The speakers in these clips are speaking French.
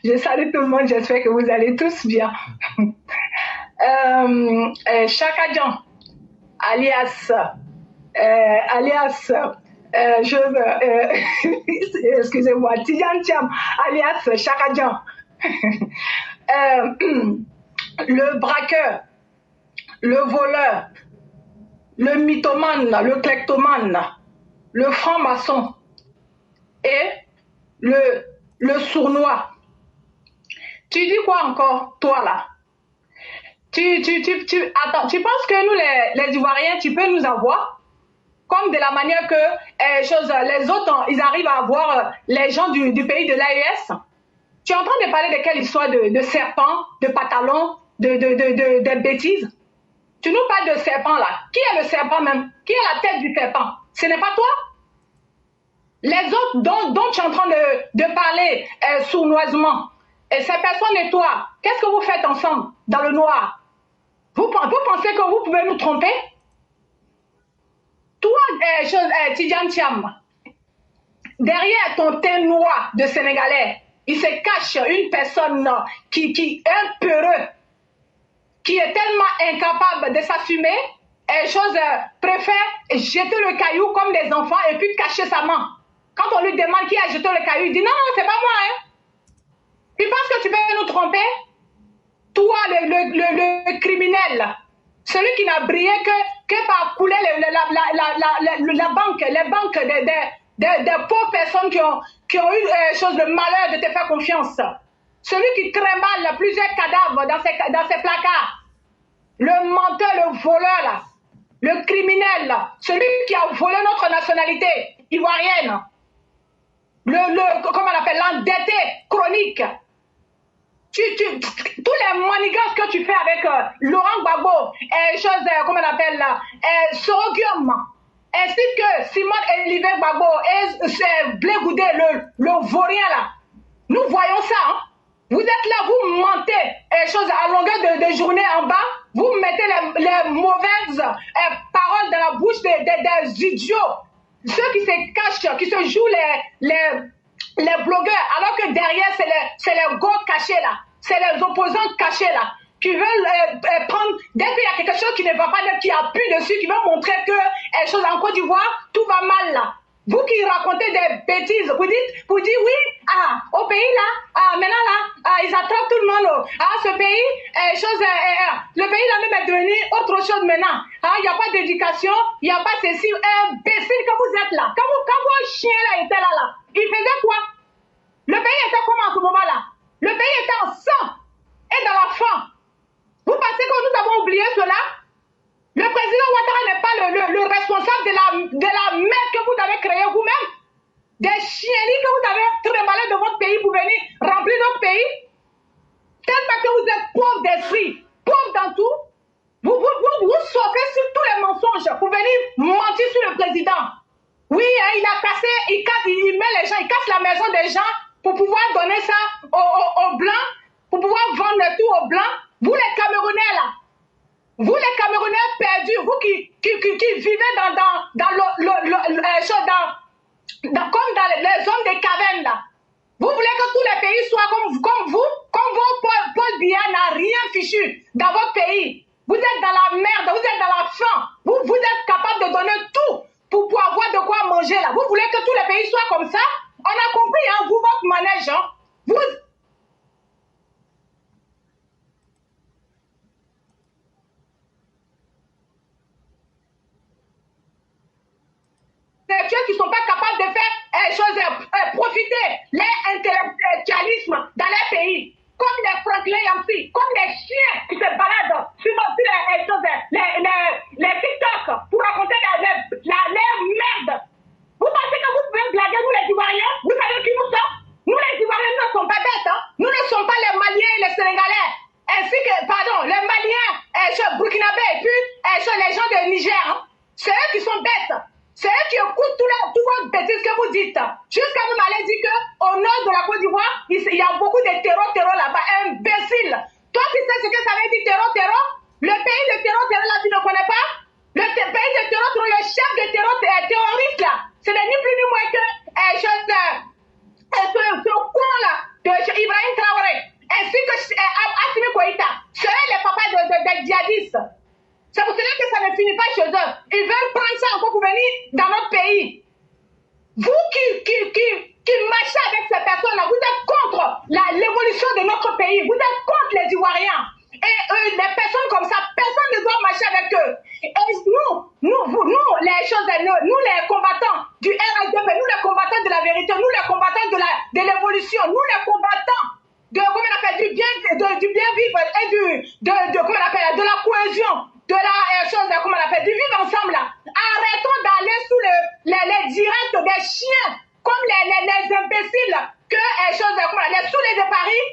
Je salue tout le monde, j'espère que vous allez tous bien. Chakadjan, alias, excusez-moi, Tidjan Tiam, alias Chakadjan. Le braqueur, le voleur, le mythomane, le kleptomane, le franc-maçon et le sournois. Tu dis quoi encore, toi là? Attends, tu penses que nous les Ivoiriens, tu peux nous avoir? Comme de la manière que les autres, ils arrivent à avoir les gens du pays de l'AES. Tu es en train de parler de quelle histoire de serpent, de pantalon, de bêtises? Tu nous parles de serpent là. Qui est le serpent même? Qui est la tête du serpent? Ce n'est pas toi? Les autres dont tu es en train de parler sournoisement, et ces personnes et toi, qu'est-ce que vous faites ensemble dans le noir? Vous pensez que vous pouvez nous tromper? Toi, Tidjan Thiam, derrière ton teint noir de Sénégalais, il se cache une personne qui est un peureux, qui est tellement incapable de s'assumer, et préfère jeter le caillou comme des enfants et puis cacher sa main. Quand on lui demande qui a jeté le caillou, il dit non, non, c'est pas moi. Hein. Tu penses que tu peux nous tromper? Toi, le criminel, celui qui n'a brillé que par couler la banque, les banques des pauvres personnes qui ont eu le malheur de te faire confiance. Celui qui trimballe plusieurs cadavres dans ses placards. Le menteur, le voleur, là, le criminel, là, celui qui a volé notre nationalité ivoirienne. Comment on appelle, l'endetté chronique. Tous les manigances que tu fais avec Laurent Gbagbo et comment on appelle là, Sorogium, ainsi que Simone Olivier Gbagbo et Blé Goudé, le vaurien là. Nous voyons ça. Hein? Vous êtes là, vous mentez à longueur de journée en bas, vous mettez les mauvaises paroles dans la bouche des idiots. Ceux qui se cachent, qui se jouent les blogueurs, alors que derrière, c'est les gars cachés là, c'est les opposants cachés là, qui veulent prendre, dès qu'il y a quelque chose qui ne va pas, qui appuie dessus, qui veut montrer que en Côte d'Ivoire, tout va mal là. Vous qui racontez des bêtises, vous dites oui, au pays là, maintenant là, ils attrapent tout le monde. Ce pays, le pays là même est devenu autre chose maintenant. Il n'y a pas d'éducation, il n'y a pas ceci, imbécile que vous êtes là. Quand vos chiens là étaient là, ils faisaient quoi? Le pays était comment à ce moment-là? Le pays était en sang et dans la faim. Vous pensez que nous avons oublié cela? Le président Ouattara n'est pas le responsable de la merde que vous avez créée vous-même. Des chienlits que vous avez trémalé de votre pays pour venir remplir notre pays. Tellement que vous êtes pauvre d'esprit, pauvre dans tout. Vous sortez sur tous les mensonges pour venir mentir sur le président. Oui, hein, il met les gens, il casse la maison des gens pour pouvoir donner ça aux Blancs, pour pouvoir vendre tout aux Blancs. Vous les Camerounais là, vous les Camerounais perdus, vous qui vivez comme dans les zones des cavernes là. Vous voulez que tous les pays soient comme vous, comme vos Paul Biya n'a rien fichu dans votre pays. Vous êtes dans la merde, vous êtes dans la faim. Vous êtes capable de donner tout pour avoir de quoi manger là. Vous voulez que tous les pays soient comme ça? On a compris, hein, vous, votre manège, hein. Qui ne sont pas capables de faire profiter l'intellectualisme dans les pays, comme les Franklin Yamsi, comme les chiens qui se baladent sur les TikTok pour raconter la merde. Vous pensez que vous pouvez blaguer nous les Ivoiriens? Vous savez qui nous sommes? Nous les Ivoiriens ne sommes pas bêtes. Hein? Nous ne sommes pas les Maliens et les Sénégalais. Ainsi que, pardon, les Maliens, Burkinabés et puis les gens de Niger. Hein? C'est eux qui sont bêtes. C'est eux qui écoutent tout votre bêtise que vous dites. Jusqu'à vous m'allez dire qu'au nord de la Côte d'Ivoire, il y a beaucoup de terreau là-bas. Imbécile. Toi, tu sais ce que ça veut dire terreau? Le pays de terreau là, tu ne connais pas? Le pays de terreau, le chef de terroriste là, ce n'est ni plus ni moins que ce con là, de ils veulent prendre ça encore pour venir dans notre pays. Vous qui marchez avec ces personnes-là, vous êtes contre l'évolution de notre pays, vous êtes contre les Ivoiriens. Et des personnes comme ça, personne ne doit marcher avec eux. Et nous, les choses, nous les combattants du RSDP, nous les combattants de la vérité, nous les combattants de l'évolution, nous les combattants de, comment on appelle, du bien vivre et comment on appelle, de la cohésion, de la chose, comment on appelle, du vivre ensemble là. Arrêtons d'aller sous les directs des chiens, comme les imbéciles que les choses, les saoulés de Paris,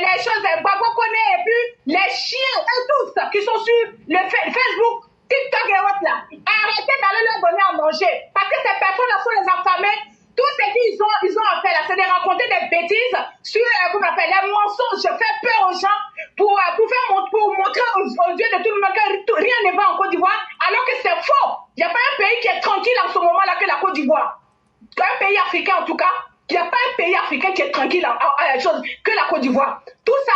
les choses, Babo connaît, et puis les chiens et tous qui sont sur le Facebook, TikTok et autres là. Arrêtez d'aller leur donner à manger. Parce que ces personnes-là sont les affamés. Tout ce qu'ils ont à faire là, c'est de raconter des bêtises sur, comment on appelle, les mensonges. Je fais peur aux gens pour montrer aux yeux de tout le monde que rien ne va en Côte d'Ivoire, alors que c'est faux. Il n'y a pas un pays qui est tranquille en ce moment-là que la Côte d'Ivoire. Un pays africain en tout cas. Il n'y a pas un pays africain qui est tranquille que la Côte d'Ivoire. Tout ça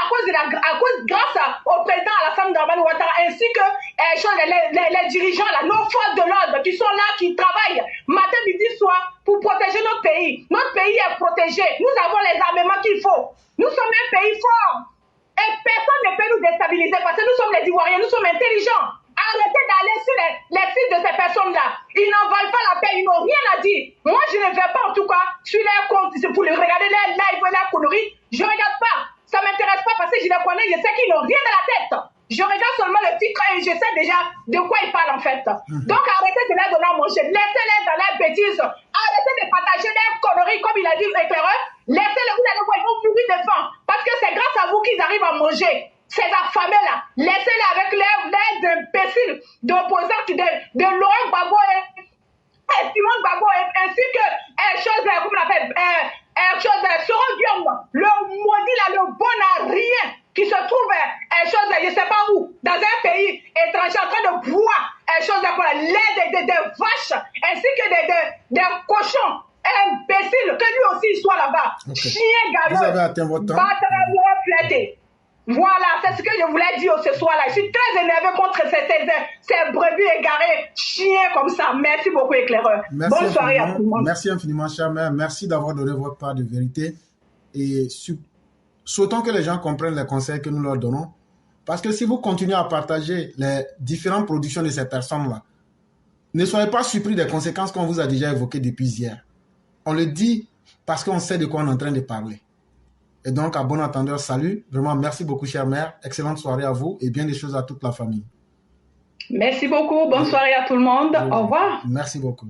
grâce au président Alassane Dramane Ouattara ainsi que les dirigeants, là, nos forces de l'ordre qui sont là, qui travaillent matin, midi, soir pour protéger notre pays. Notre pays est protégé. Nous avons les armements qu'il faut. Nous sommes un pays fort. Et personne ne peut nous déstabiliser parce que nous sommes les Ivoiriens, nous sommes intelligents. Arrêtez d'aller sur les sites de ces personnes-là. Ils n'en valent pas la peine, ils n'ont rien à dire. Moi, je ne vais pas, en tout cas, sur les comptes pour regarder les lives et les conneries. Je ne regarde pas. Ça ne m'intéresse pas parce que je les connais, je sais qu'ils n'ont rien dans la tête. Je regarde seulement le titre et je sais déjà de quoi ils parlent en fait. Donc, arrêtez de les donner à manger. Laissez-les dans leurs bêtises. Arrêtez de partager des conneries, comme il a dit l'éclaireur. Laissez-les, vous allez voir, ils vont mourir de faim. Parce que c'est grâce à vous qu'ils arrivent à manger. Ces affamés-là, laissez-les avec les imbéciles d'opposants de Laurent Gbagbo et Simon Gbagbo, ainsi que comment on appelle, Soro Guillaume, le maudit là, le bon à rien, qui se trouve, je ne sais pas où, dans un pays étranger en train de boire, des vaches, ainsi que des cochons imbéciles, que lui aussi il soit là-bas. Okay. Chien galeux, vous avez atteint votre temps. flatté. Voilà, c'est ce que je voulais dire ce soir-là. Je suis très énervé contre ces brebis égarés, chiens comme ça. Merci beaucoup, éclaireur. Bonne soirée à tout le monde. Merci infiniment, chère mère. Merci d'avoir donné votre part de vérité. Et souhaitons que les gens comprennent les conseils que nous leur donnons. Parce que si vous continuez à partager les différentes productions de ces personnes-là, ne soyez pas surpris des conséquences qu'on vous a déjà évoquées depuis hier. On le dit parce qu'on sait de quoi on est en train de parler. Et donc, à bon entendeur, salut. Vraiment, merci beaucoup, chère mère. Excellente soirée à vous et bien des choses à toute la famille. Merci beaucoup. Bonne soirée à tout le monde. Au revoir. Merci beaucoup.